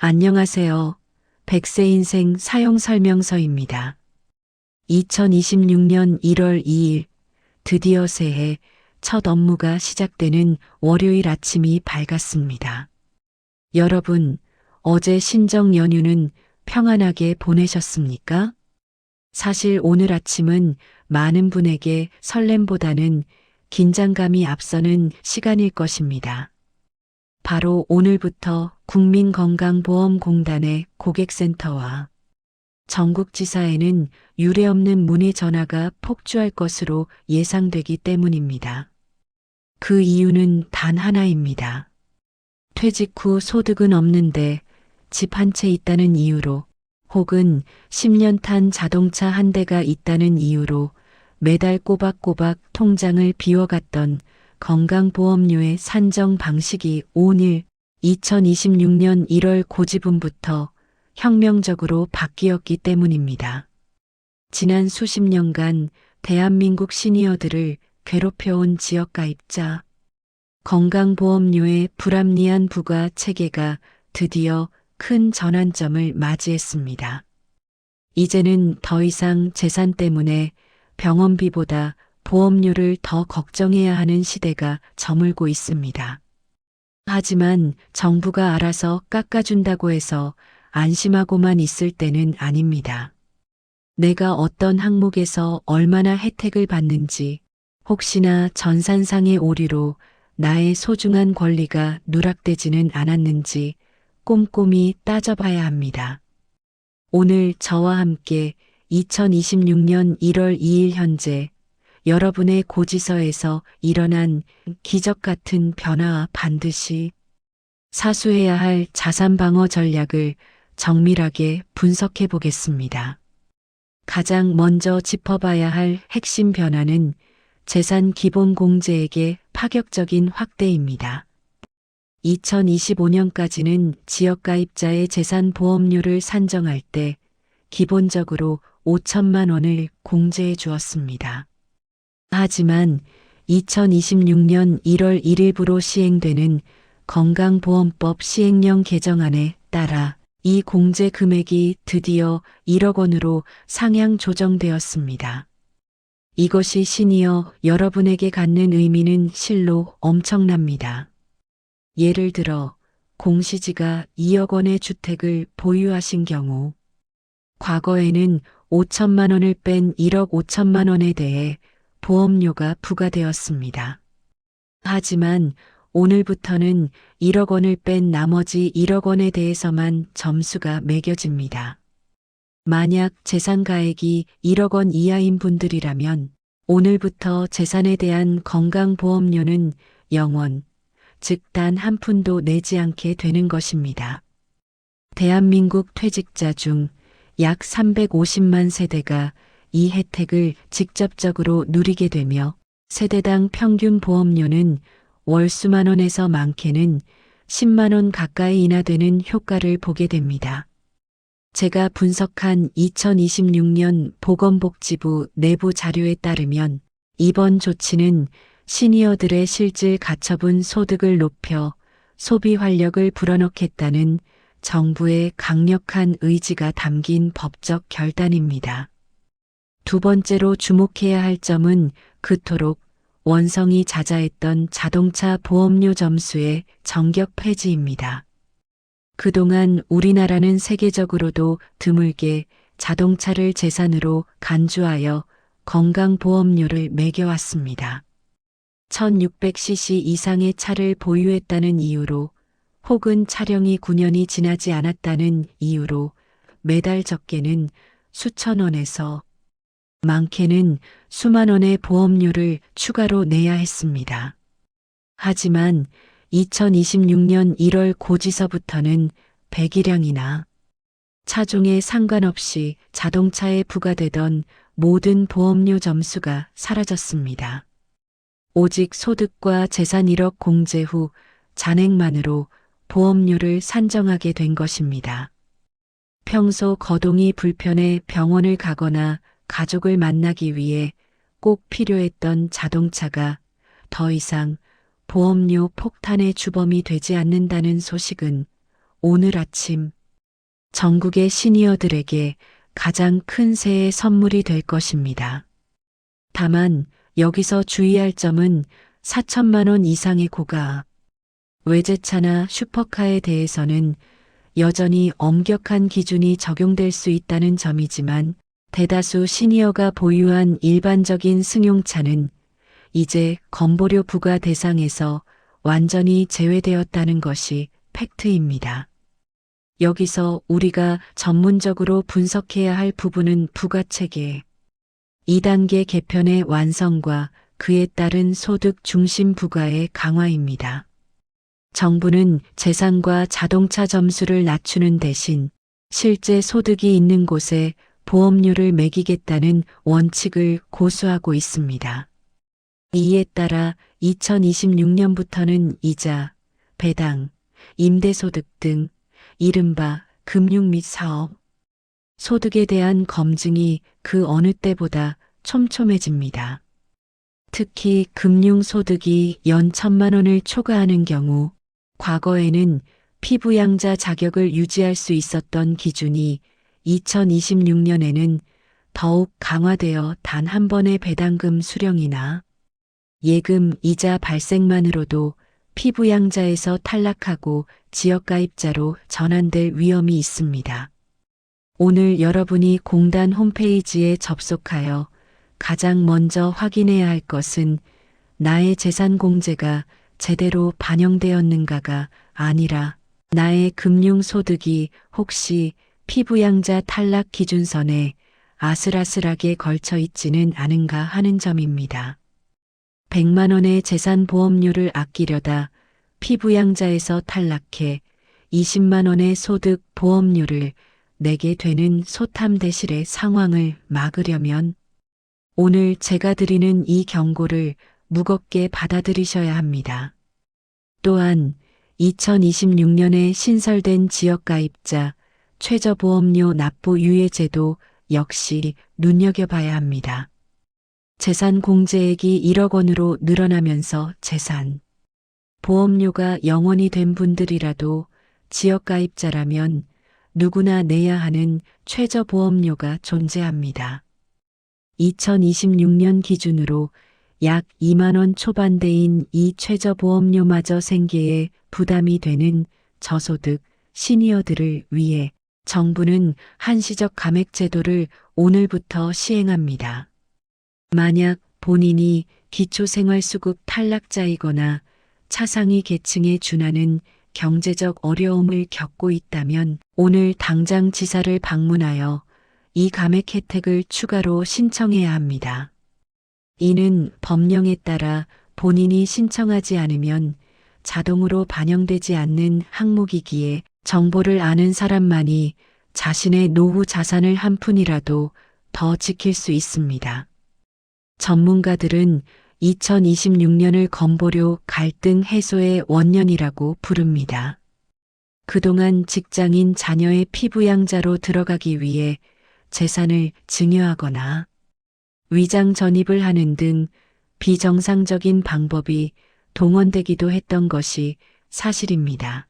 안녕하세요. 백세 인생 사용 설명서입니다. 2026년 1월 2일, 드디어 새해 첫 업무가 시작되는 월요일 아침이 밝았습니다. 여러분, 어제 신정 연휴는 평안하게 보내셨습니까? 사실 오늘 아침은 많은 분에게 설렘보다는 긴장감이 앞서는 시간일 것입니다. 바로 오늘부터 국민건강보험공단의 고객센터와 전국지사에는 유례없는 문의 전화가 폭주할 것으로 예상되기 때문입니다. 그 이유는 단 하나입니다. 퇴직 후 소득은 없는데 집 한 채 있다는 이유로 혹은 10년 탄 자동차 한 대가 있다는 이유로 매달 꼬박꼬박 통장을 비워갔던 건강보험료의 산정 방식이 오늘 2026년 1월 고지분부터 혁명적으로 바뀌었기 때문입니다. 지난 수십 년간 대한민국 시니어들을 괴롭혀온 지역가입자, 건강보험료의 불합리한 부과 체계가 드디어 큰 전환점을 맞이했습니다. 이제는 더 이상 재산 때문에 병원비보다 보험료를 더 걱정해야 하는 시대가 저물고 있습니다. 하지만 정부가 알아서 깎아준다고 해서 안심하고만 있을 때는 아닙니다. 내가 어떤 항목에서 얼마나 혜택을 받는지, 혹시나 전산상의 오류로 나의 소중한 권리가 누락되지는 않았는지 꼼꼼히 따져봐야 합니다. 오늘 저와 함께 2026년 1월 2일 현재 여러분의 고지서에서 일어난 기적 같은 변화와 반드시 사수해야 할 자산 방어 전략을 정밀하게 분석해 보겠습니다. 가장 먼저 짚어봐야 할 핵심 변화는 재산 기본 공제액의 파격적인 확대입니다. 2025년까지는 지역가입자의 재산 보험료를 산정할 때 기본적으로 5천만 원을 공제해 주었습니다. 하지만 2026년 1월 1일부로 시행되는 건강보험법 시행령 개정안에 따라 이 공제 금액이 드디어 1억 원으로 상향 조정되었습니다. 이것이 시니어 여러분에게 갖는 의미는 실로 엄청납니다. 예를 들어 공시지가 2억 원의 주택을 보유하신 경우 과거에는 5천만 원을 뺀 1억 5천만 원에 대해 보험료가 부과되었습니다. 하지만 오늘부터는 1억 원을 뺀 나머지 1억 원에 대해서만 점수가 매겨집니다. 만약 재산가액이 1억 원 이하인 분들이라면 오늘부터 재산에 대한 건강보험료는 0원, 즉 단 한 푼도 내지 않게 되는 것입니다. 대한민국 퇴직자 중 약 350만 세대가 이 혜택을 직접적으로 누리게 되며 세대당 평균 보험료는 월 수만 원에서 많게는 10만 원 가까이 인하되는 효과를 보게 됩니다. 제가 분석한 2026년 보건복지부 내부 자료에 따르면 이번 조치는 시니어들의 실질 가처분 소득을 높여 소비 활력을 불어넣겠다는 정부의 강력한 의지가 담긴 법적 결단입니다. 두 번째로 주목해야 할 점은 그토록 원성이 자자했던 자동차 보험료 점수의 정격 폐지입니다. 그동안 우리나라는 세계적으로도 드물게 자동차를 재산으로 간주하여 건강보험료를 매겨왔습니다. 1600cc 이상의 차를 보유했다는 이유로 혹은 차량이 9년이 지나지 않았다는 이유로 매달 적게는 수천 원에서 많게는 수만 원의 보험료를 추가로 내야 했습니다. 하지만 2026년 1월 고지서부터는 배기량이나 차종에 상관없이 자동차에 부과되던 모든 보험료 점수가 사라졌습니다. 오직 소득과 재산 1억 공제 후 잔액만으로 보험료를 산정하게 된 것입니다. 평소 거동이 불편해 병원을 가거나 가족을 만나기 위해 꼭 필요했던 자동차가 더 이상 보험료 폭탄의 주범이 되지 않는다는 소식은 오늘 아침 전국의 시니어들에게 가장 큰 새해 선물이 될 것입니다. 다만 여기서 주의할 점은 4천만 원 이상의 고가, 외제차나 슈퍼카에 대해서는 여전히 엄격한 기준이 적용될 수 있다는 점이지만 대다수 시니어가 보유한 일반적인 승용차는 이제 건보료 부과 대상에서 완전히 제외되었다는 것이 팩트입니다. 여기서 우리가 전문적으로 분석해야 할 부분은 부가체계 2단계 개편의 완성과 그에 따른 소득 중심 부과의 강화입니다. 정부는 재산과 자동차 점수를 낮추는 대신 실제 소득이 있는 곳에 보험료를 매기겠다는 원칙을 고수하고 있습니다. 이에 따라 2026년부터는 이자, 배당, 임대소득 등 이른바 금융 및 사업, 소득에 대한 검증이 그 어느 때보다 촘촘해집니다. 특히 금융소득이 연 1,000만 원을 초과하는 경우 과거에는 피부양자 자격을 유지할 수 있었던 기준이 2026년에는 더욱 강화되어 단 한 번의 배당금 수령이나 예금 이자 발생만으로도 피부양자에서 탈락하고 지역가입자로 전환될 위험이 있습니다. 오늘 여러분이 공단 홈페이지에 접속하여 가장 먼저 확인해야 할 것은 나의 재산 공제가 제대로 반영되었는가가 아니라 나의 금융소득이 혹시 피부양자 탈락 기준선에 아슬아슬하게 걸쳐 있지는 않은가 하는 점입니다. 100만 원의 재산 보험료를 아끼려다 피부양자에서 탈락해 20만 원의 소득 보험료를 내게 되는 소탐대실의 상황을 막으려면 오늘 제가 드리는 이 경고를 무겁게 받아들이셔야 합니다. 또한 2026년에 신설된 지역가입자 최저보험료 납부 유예제도 역시 눈여겨봐야 합니다. 재산 공제액이 1억 원으로 늘어나면서 재산, 보험료가 0원이 된 분들이라도 지역가입자라면 누구나 내야 하는 최저보험료가 존재합니다. 2026년 기준으로 약 2만 원 초반대인 이 최저보험료마저 생계에 부담이 되는 저소득 시니어들을 위해 정부는 한시적 감액 제도를 오늘부터 시행합니다. 만약 본인이 기초생활수급 탈락자이거나 차상위 계층에 준하는 경제적 어려움을 겪고 있다면 오늘 당장 지사를 방문하여 이 감액 혜택을 추가로 신청해야 합니다. 이는 법령에 따라 본인이 신청하지 않으면 자동으로 반영되지 않는 항목이기에 정보를 아는 사람만이 자신의 노후 자산을 한 푼이라도 더 지킬 수 있습니다. 전문가들은 2026년을 건보료 갈등 해소의 원년이라고 부릅니다. 그동안 직장인 자녀의 피부양자로 들어가기 위해 재산을 증여하거나 위장 전입을 하는 등 비정상적인 방법이 동원되기도 했던 것이 사실입니다.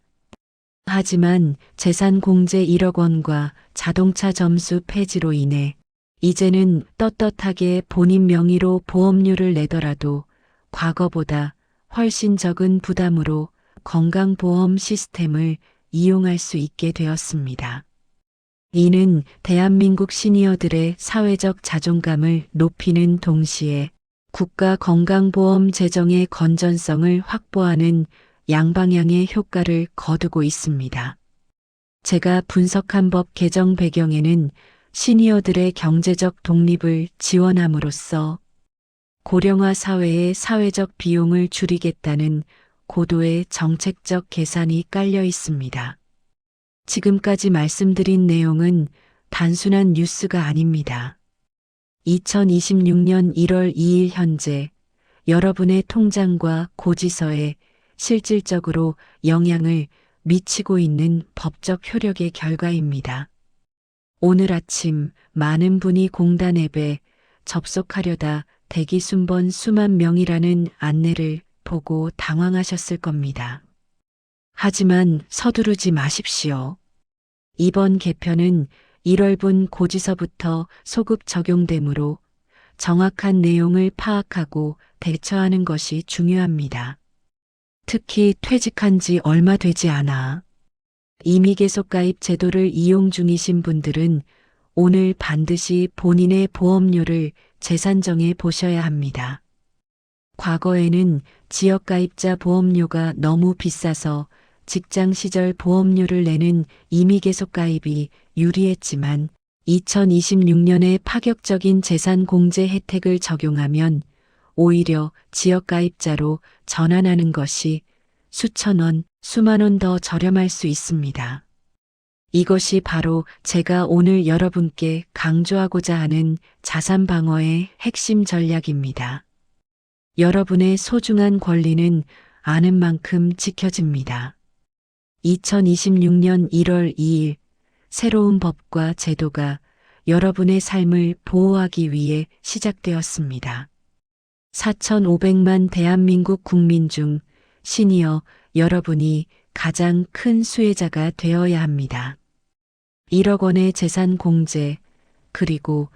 하지만 재산 공제 1억 원과 자동차 점수 폐지로 인해 이제는 떳떳하게 본인 명의로 보험료를 내더라도 과거보다 훨씬 적은 부담으로 건강보험 시스템을 이용할 수 있게 되었습니다. 이는 대한민국 시니어들의 사회적 자존감을 높이는 동시에 국가 건강보험 재정의 건전성을 확보하는 양방향의 효과를 거두고 있습니다. 제가 분석한 법 개정 배경에는 시니어들의 경제적 독립을 지원함으로써 고령화 사회의 사회적 비용을 줄이겠다는 고도의 정책적 계산이 깔려 있습니다. 지금까지 말씀드린 내용은 단순한 뉴스가 아닙니다. 2026년 1월 2일 현재 여러분의 통장과 고지서에 실질적으로 영향을 미치고 있는 법적 효력의 결과입니다. 오늘 아침 많은 분이 공단 앱에 접속하려다 대기 순번 수만 명이라는 안내를 보고 당황하셨을 겁니다. 하지만 서두르지 마십시오. 이번 개편은 1월분 고지서부터 소급 적용되므로 정확한 내용을 파악하고 대처하는 것이 중요합니다. 특히 퇴직한 지 얼마 되지 않아 임의계속가입 제도를 이용 중이신 분들은 오늘 반드시 본인의 보험료를 재산정해 보셔야 합니다. 과거에는 지역가입자 보험료가 너무 비싸서 직장 시절 보험료를 내는 임의계속가입이 유리했지만 2026년에 파격적인 재산공제 혜택을 적용하면 오히려 지역가입자로 전환하는 것이 수천 원, 수만 원 더 저렴할 수 있습니다. 이것이 바로 제가 오늘 여러분께 강조하고자 하는 자산 방어의 핵심 전략입니다. 여러분의 소중한 권리는 아는 만큼 지켜집니다. 2026년 1월 2일 새로운 법과 제도가 여러분의 삶을 보호하기 위해 시작되었습니다. 4,500만 대한민국 국민 중 시니어 여러분이 가장 큰 수혜자가 되어야 합니다. 1억 원의 재산 공제, 그리고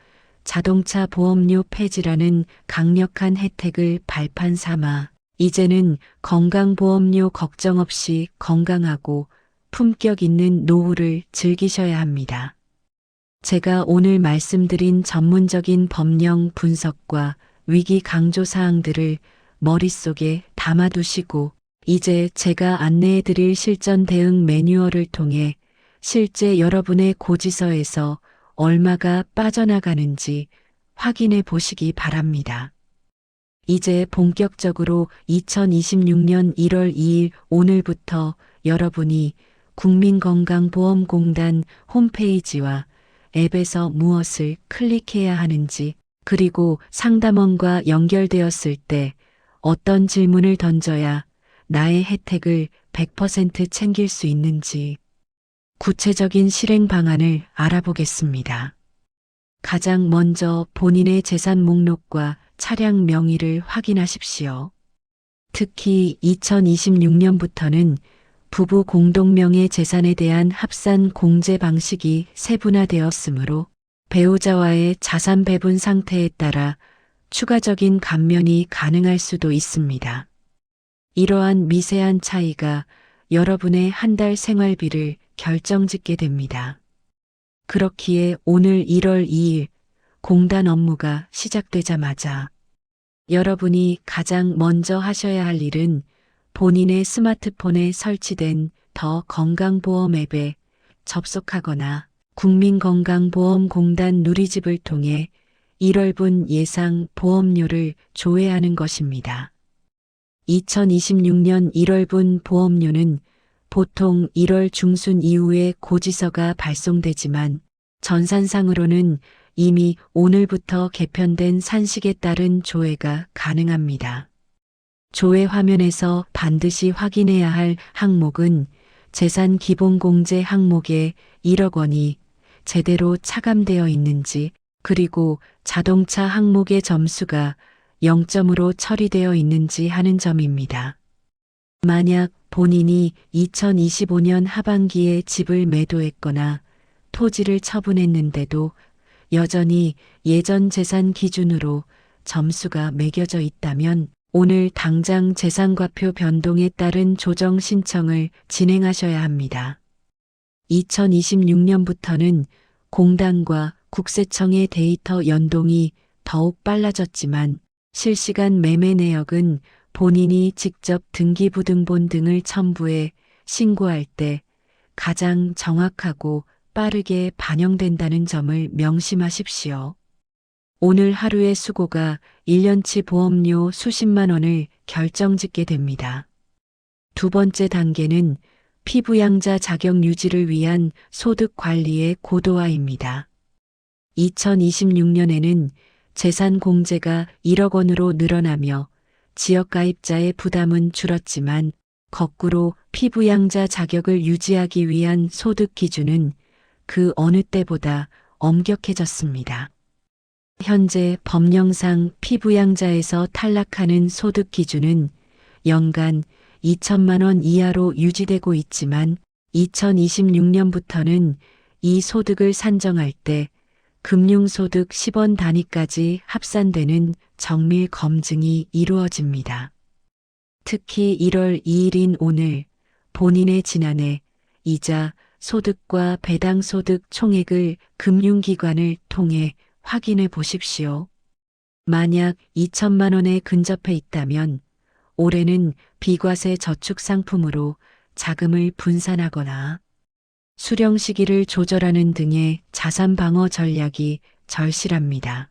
자동차 보험료 폐지라는 강력한 혜택을 발판 삼아 이제는 건강보험료 걱정 없이 건강하고 품격 있는 노후를 즐기셔야 합니다. 제가 오늘 말씀드린 전문적인 법령 분석과 위기 강조 사항들을 머릿속에 담아두시고 이제 제가 안내해드릴 실전 대응 매뉴얼을 통해 실제 여러분의 고지서에서 얼마가 빠져나가는지 확인해 보시기 바랍니다. 이제 본격적으로 2026년 1월 2일 오늘부터 여러분이 국민건강보험공단 홈페이지와 앱에서 무엇을 클릭해야 하는지, 그리고 상담원과 연결되었을 때 어떤 질문을 던져야 나의 혜택을 100% 챙길 수 있는지 구체적인 실행 방안을 알아보겠습니다. 가장 먼저 본인의 재산 목록과 차량 명의를 확인하십시오. 특히 2026년부터는 부부 공동명의 재산에 대한 합산 공제 방식이 세분화되었으므로 배우자와의 자산 배분 상태에 따라 추가적인 감면이 가능할 수도 있습니다. 이러한 미세한 차이가 여러분의 한 달 생활비를 결정짓게 됩니다. 그렇기에 오늘 1월 2일 공단 업무가 시작되자마자 여러분이 가장 먼저 하셔야 할 일은 본인의 스마트폰에 설치된 더 건강보험 앱에 접속하거나 국민건강보험공단 누리집을 통해 1월분 예상 보험료를 조회하는 것입니다. 2026년 1월분 보험료는 보통 1월 중순 이후에 고지서가 발송되지만 전산상으로는 이미 오늘부터 개편된 산식에 따른 조회가 가능합니다. 조회 화면에서 반드시 확인해야 할 항목은 재산 기본공제 항목에 1억 원이 제대로 차감되어 있는지, 그리고 자동차 항목의 점수가 0점으로 처리되어 있는지 하는 점입니다. 만약 본인이 2025년 하반기에 집을 매도했거나 토지를 처분했는데도 여전히 예전 재산 기준으로 점수가 매겨져 있다면 오늘 당장 재산과표 변동에 따른 조정 신청을 진행하셔야 합니다. 2026년부터는 공단과 국세청의 데이터 연동이 더욱 빨라졌지만 실시간 매매 내역은 본인이 직접 등기부등본 등을 첨부해 신고할 때 가장 정확하고 빠르게 반영된다는 점을 명심하십시오. 오늘 하루의 수고가 1년치 보험료 수십만 원을 결정짓게 됩니다. 두 번째 단계는 피부양자 자격 유지를 위한 소득 관리의 고도화입니다. 2026년에는 재산 공제가 1억 원으로 늘어나며 지역가입자의 부담은 줄었지만 거꾸로 피부양자 자격을 유지하기 위한 소득 기준은 그 어느 때보다 엄격해졌습니다. 현재 법령상 피부양자에서 탈락하는 소득 기준은 연간 2천만 원 이하로 유지되고 있지만 2026년부터는 이 소득을 산정할 때 금융소득 10원 단위까지 합산되는 정밀 검증이 이루어집니다. 특히 1월 2일인 오늘 본인의 지난해 이자, 소득과 배당 소득 총액을 금융기관을 통해 확인해 보십시오. 만약 2천만 원에 근접해 있다면 올해는 비과세 저축 상품으로 자금을 분산하거나 수령 시기를 조절하는 등의 자산 방어 전략이 절실합니다.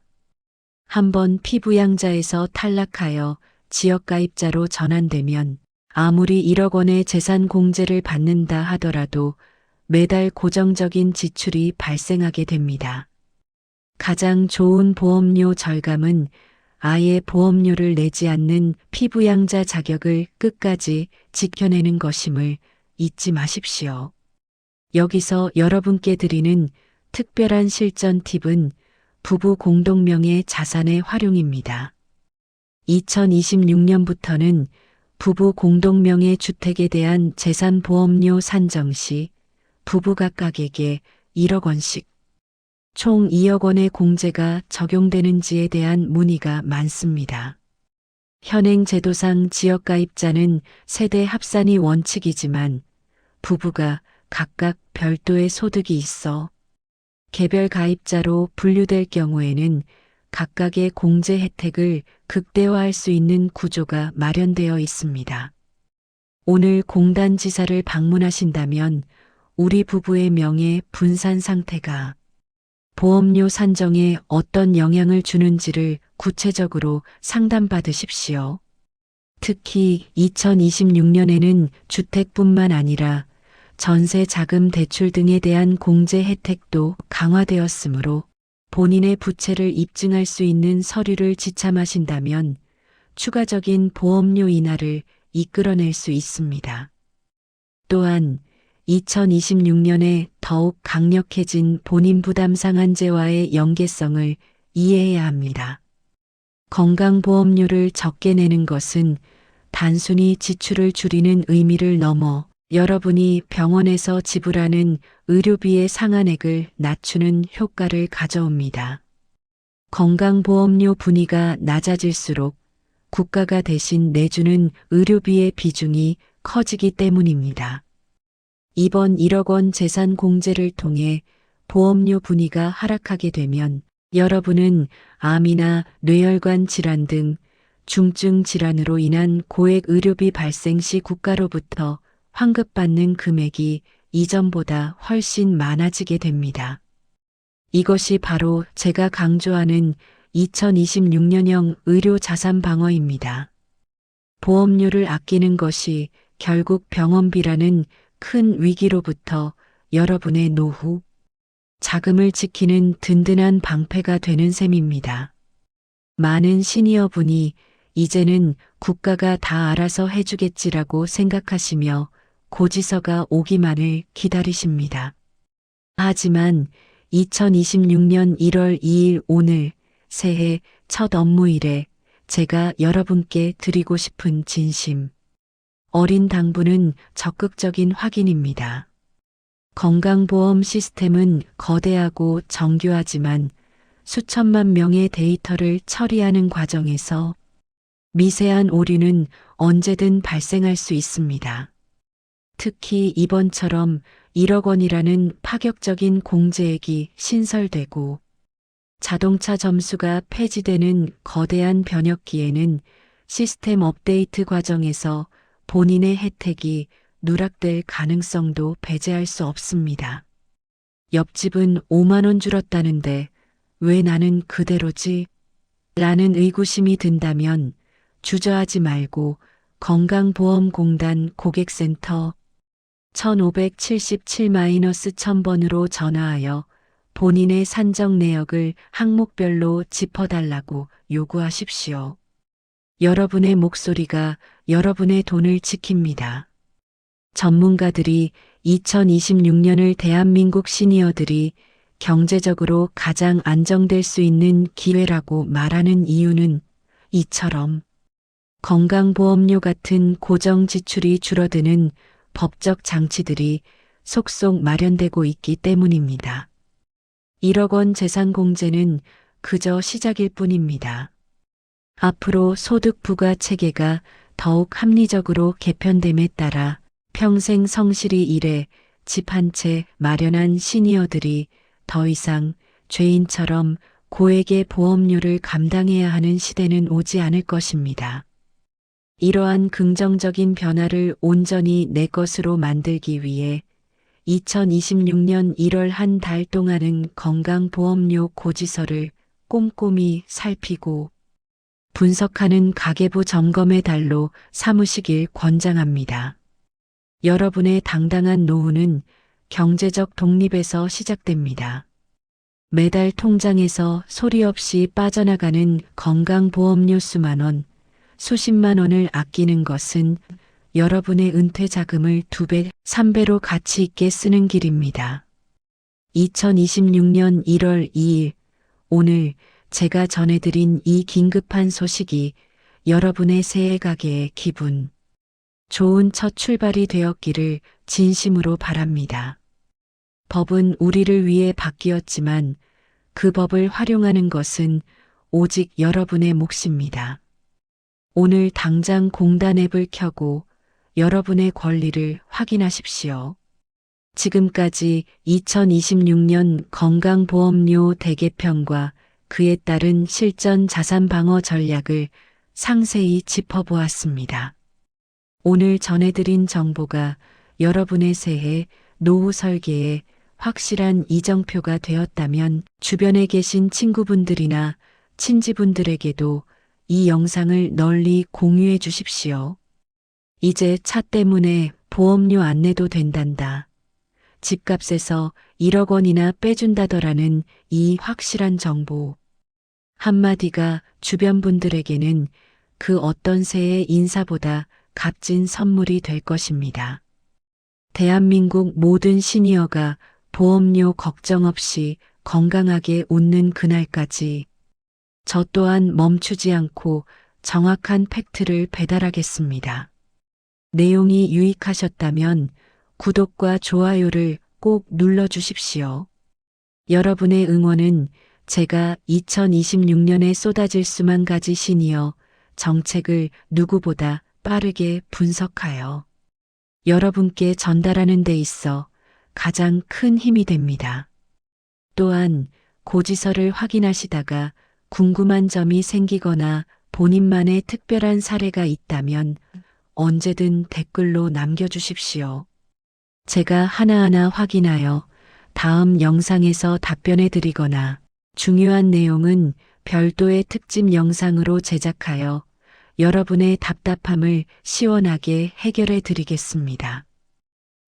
한번 피부양자에서 탈락하여 지역가입자로 전환되면 아무리 1억 원의 재산 공제를 받는다 하더라도 매달 고정적인 지출이 발생하게 됩니다. 가장 좋은 보험료 절감은 아예 보험료를 내지 않는 피부양자 자격을 끝까지 지켜내는 것임을 잊지 마십시오. 여기서 여러분께 드리는 특별한 실전 팁은 부부 공동명의 자산의 활용입니다. 2026년부터는 부부 공동명의 주택에 대한 재산 보험료 산정 시 부부 각각에게 1억 원씩 총 2억 원의 공제가 적용되는지에 대한 문의가 많습니다. 현행 제도상 지역가입자는 세대 합산이 원칙이지만 부부가 각각 별도의 소득이 있어 개별 가입자로 분류될 경우에는 각각의 공제 혜택을 극대화할 수 있는 구조가 마련되어 있습니다. 오늘 공단지사를 방문하신다면 우리 부부의 명예 분산 상태가 보험료 산정에 어떤 영향을 주는지를 구체적으로 상담받으십시오. 특히 2026년에는 주택뿐만 아니라 전세 자금 대출 등에 대한 공제 혜택도 강화되었으므로 본인의 부채를 입증할 수 있는 서류를 지참하신다면 추가적인 보험료 인하를 이끌어낼 수 있습니다. 또한 2026년에 더욱 강력해진 본인 부담 상한제와의 연계성을 이해해야 합니다. 건강보험료를 적게 내는 것은 단순히 지출을 줄이는 의미를 넘어 여러분이 병원에서 지불하는 의료비의 상한액을 낮추는 효과를 가져옵니다. 건강보험료 분위가 낮아질수록 국가가 대신 내주는 의료비의 비중이 커지기 때문입니다. 이번 1억 원 재산 공제를 통해 보험료 분위가 하락하게 되면 여러분은 암이나 뇌혈관 질환 등 중증 질환으로 인한 고액 의료비 발생 시 국가로부터 환급받는 금액이 이전보다 훨씬 많아지게 됩니다. 이것이 바로 제가 강조하는 2026년형 의료 자산 방어입니다. 보험료를 아끼는 것이 결국 병원비라는 큰 위기로부터 여러분의 노후, 자금을 지키는 든든한 방패가 되는 셈입니다. 많은 시니어분이 이제는 국가가 다 알아서 해주겠지라고 생각하시며 고지서가 오기만을 기다리십니다. 하지만 2026년 1월 2일 오늘 새해 첫 업무일에 제가 여러분께 드리고 싶은 진심. 어린 당부는 적극적인 확인입니다. 건강보험 시스템은 거대하고 정교하지만 수천만 명의 데이터를 처리하는 과정에서 미세한 오류는 언제든 발생할 수 있습니다. 특히 이번처럼 1억 원이라는 파격적인 공제액이 신설되고 자동차 점수가 폐지되는 거대한 변혁기에는 시스템 업데이트 과정에서 본인의 혜택이 누락될 가능성도 배제할 수 없습니다. 옆집은 5만 원 줄었다는데 왜 나는 그대로지? 라는 의구심이 든다면 주저하지 말고 건강보험공단 고객센터 1577-1000번으로 전화하여 본인의 산정 내역을 항목별로 짚어달라고 요구하십시오. 여러분의 목소리가 여러분의 돈을 지킵니다. 전문가들이 2026년을 대한민국 시니어들이 경제적으로 가장 안정될 수 있는 기회라고 말하는 이유는 이처럼 건강보험료 같은 고정 지출이 줄어드는 법적 장치들이 속속 마련되고 있기 때문입니다. 1억 원 재산 공제는 그저 시작일 뿐입니다. 앞으로 소득 부과 체계가 더욱 합리적으로 개편됨에 따라 평생 성실히 일해 집 한 채 마련한 시니어들이 더 이상 죄인처럼 고액의 보험료를 감당해야 하는 시대는 오지 않을 것입니다. 이러한 긍정적인 변화를 온전히 내 것으로 만들기 위해 2026년 1월 한 달 동안은 건강보험료 고지서를 꼼꼼히 살피고 분석하는 가계부 점검의 달로 삼으시길 권장합니다. 여러분의 당당한 노후는 경제적 독립에서 시작됩니다. 매달 통장에서 소리 없이 빠져나가는 건강보험료 수만 원, 수십만 원을 아끼는 것은 여러분의 은퇴 자금을 2배, 3배로 가치 있게 쓰는 길입니다. 2026년 1월 2일, 오늘 제가 전해드린 이 긴급한 소식이 여러분의 새해 가계의 기분 좋은 첫 출발이 되었기를 진심으로 바랍니다. 법은 우리를 위해 바뀌었지만 그 법을 활용하는 것은 오직 여러분의 몫입니다. 오늘 당장 공단 앱을 켜고 여러분의 권리를 확인하십시오. 지금까지 2026년 건강보험료 대개편과 그에 따른 실전 자산 방어 전략을 상세히 짚어보았습니다. 오늘 전해드린 정보가 여러분의 새해 노후 설계에 확실한 이정표가 되었다면 주변에 계신 친구분들이나 친지분들에게도 이 영상을 널리 공유해 주십시오. 이제 차 때문에 보험료 안 내도 된단다. 집값에서 1억 원이나 빼준다더라는 이 확실한 정보. 한마디가 주변 분들에게는 그 어떤 새해 인사보다 값진 선물이 될 것입니다. 대한민국 모든 시니어가 보험료 걱정 없이 건강하게 웃는 그날까지 저 또한 멈추지 않고 정확한 팩트를 배달하겠습니다. 내용이 유익하셨다면 구독과 좋아요를 꼭 눌러주십시오. 여러분의 응원은 제가 2026년에 쏟아질 수만 가지 시니어 정책을 누구보다 빠르게 분석하여 여러분께 전달하는 데 있어 가장 큰 힘이 됩니다. 또한 고지서를 확인하시다가 궁금한 점이 생기거나 본인만의 특별한 사례가 있다면 언제든 댓글로 남겨주십시오. 제가 하나하나 확인하여 다음 영상에서 답변해 드리거나 중요한 내용은 별도의 특집 영상으로 제작하여 여러분의 답답함을 시원하게 해결해 드리겠습니다.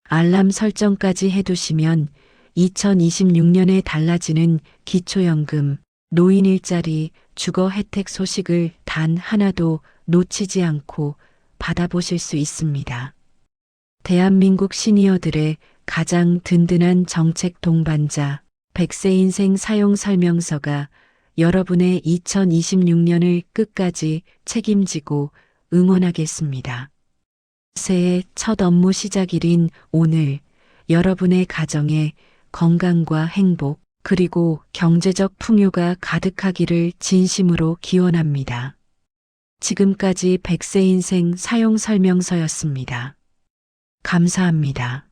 알람 설정까지 해두시면 2026년에 달라지는 기초연금, 노인 일자리, 주거 혜택 소식을 단 하나도 놓치지 않고 받아보실 수 있습니다. 대한민국 시니어들의 가장 든든한 정책 동반자 100세 인생 사용 설명서가 여러분의 2026년을 끝까지 책임지고 응원하겠습니다. 새해 첫 업무 시작일인 오늘 여러분의 가정에 건강과 행복 그리고 경제적 풍요가 가득하기를 진심으로 기원합니다. 지금까지 100세 인생 사용 설명서였습니다. 감사합니다.